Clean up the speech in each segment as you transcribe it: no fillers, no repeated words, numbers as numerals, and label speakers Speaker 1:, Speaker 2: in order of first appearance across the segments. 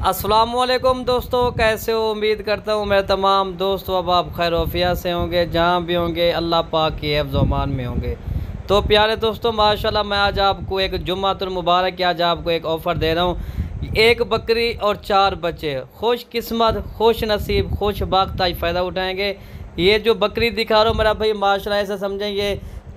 Speaker 1: अस्सलामुअलैकुम दोस्तों, कैसे हो? उम्मीद करता हूँ मेरे तमाम दोस्तों अब आप खैर वफिया से होंगे, जहाँ भी होंगे अल्लाह पाक की हिफ्ज़ व अमान में होंगे। तो प्यारे दोस्तों, माशाल्लाह मैं आज आपको एक जुम्मातुल मुबारक आज आपको एक ऑफ़र दे रहा हूँ। एक बकरी और 4 बच्चे, खुश किस्मत, खुश नसीब, खुश बाख्त आज फ़ायदा उठाएँगे। ये जो बकरी दिखा रहा हूँ मेरा भाई, माशाल्लाह ऐसा समझेंगे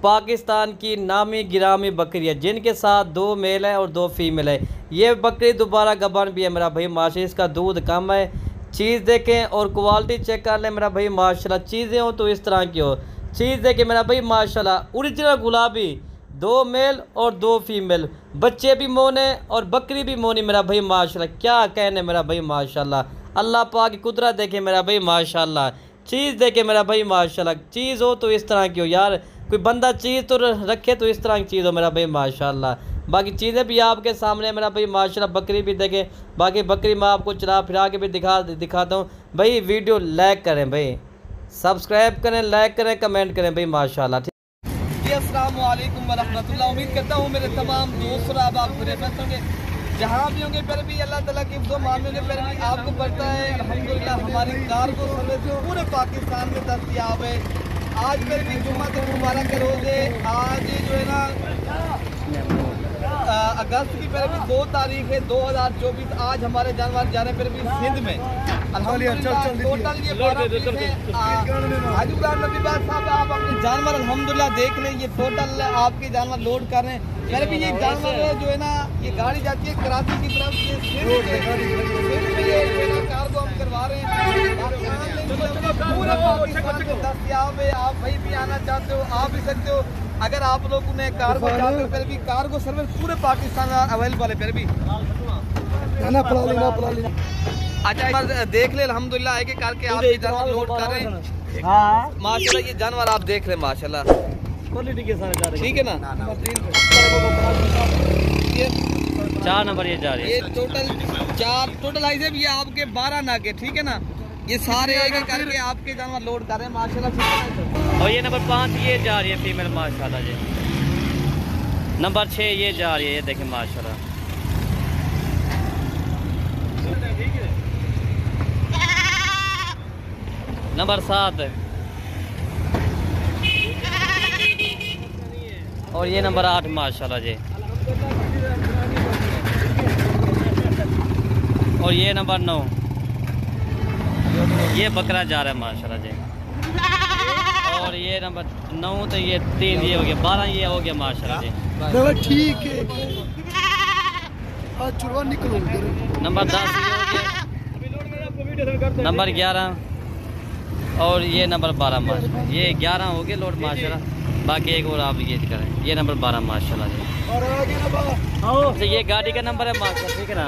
Speaker 1: पाकिस्तान की नामी गिरामी बकरी है, जिनके साथ 2 मेल है और 2 फीमेल है। ये बकरी दोबारा गबन भी है मेरा भाई, माशाल्लाह इसका दूध कम है। चीज़ देखें और क्वालिटी चेक कर लें मेरा भाई, माशाल्लाह चीज़ें हो तो इस तरह की हो। चीज़ देखें मेरा भाई, माशाल्लाह ओरिजिनल गुलाबी, 2 मेल और 2 फीमेल, बच्चे भी मोने और बकरी भी मोनी मेरा भाई, माशाल्लाह क्या कहने मेरा भाई, माशाल्लाह अल्लाह पाक की कुदरत देखे मेरा भाई, माशाल्लाह चीज़ देखे मेरा भाई, माशाल्लाह चीज़ हो तो इस तरह की हो यार, कोई बंदा चीज़ तो रखे तो इस तरह की चीज़ हो मेरा भाई, माशाल्लाह। बाकी चीज़ें भी आपके सामने मेरा भाई, माशाल्लाह बकरी भी देखें। बाकी बकरी मैं आपको चला फिरा के भी दिखाता हूँ भाई। वीडियो लाइक करें भाई, सब्सक्राइब करें, लाइक करें, कमेंट करें भाई, माशाल्लाह।
Speaker 2: जी अस्सलाम वालेकुम वरहमतुल्लाह। उम्मीद करता हूँ मेरे तमाम दोस्त और आप खैरियत होंगे, जहाँ भी होंगे। फिर भी अल्लाह ताला की हिफ्ज़ मान में फिर भी आपको पड़ता है अल्हम्दुलिल्लाह, हमारी कार्गो सर्विस पूरे पाकिस्तान में दस्तयाब है। आज फिर भी जुम्मा तो मुबारक के रोज़ है। आज जो है ना अगस्त की फिर भी 2 तारीख है 2024। आज हमारे जानवर जा रहे हैं फिर भी सिंध में अल्हम्दुलिल्लाह। टोटल ये हाजीपुर नबीबाग साहब आप अपने जानवर अल्हम्दुलिल्लाह देख लें। ये टोटल आपके जानवर लोड कर रहे हैं। फिर भी ये जानवर जो है ना, ये गाड़ी जाती है कराची की तरफ, ये सिंध में ये कार्गो हम करवा रहे हैं। पूरे पाकिस्तान में दस्तयाब है। आप भाई भी आना चाहते हो आ भी सकते हो। अगर आप लोग उन्हें कार्गो चाहते हो, फिर भी कार्गो सर्विस पूरे पाकिस्तान में अवेलेबल है। फिर भी अच्छा देख ले अल्हम्दुलिल्लाह, एक करके आप ये जानवर लोड कर रहे हैं। माशाल्लाह ये जानवर आप देख ले, माशाल्लाह ठीक है ना।
Speaker 1: 4 नंबर ये जा रही है।
Speaker 2: ये टोटल ऐसे भी आपके 12 नाके, ठीक है ना। ये सारे एक करके आपके जानवर लोड कर रहे हैं, माशाल्लाह।
Speaker 1: और ये नंबर 5 ये जा रही है फीमेल, माशाल्लाह जी। नंबर 6 ये जा रही है, ये देखें माशाल्लाह। नंबर 7 और ये नंबर 8 माशाल्लाह जी। और ये नंबर 9 ये बकरा जा रहा है माशाल्लाह जी। और ये नंबर 9 तो ये 3 ये हो गया, 12 ये हो गया माशाल्लाह जी।
Speaker 3: ठीक है, चुरवा निकलो।
Speaker 1: नंबर 10 ये हो गया, नंबर 11 और ये नंबर 12 माशाल्लाह। ये 11 हो गए लोड माशाल्लाह। बाकी एक और आप ये करें, ये नंबर 12 माशाल्लाह जी। ये गाड़ी का नंबर है माशाल्लाह, ठीक है ना।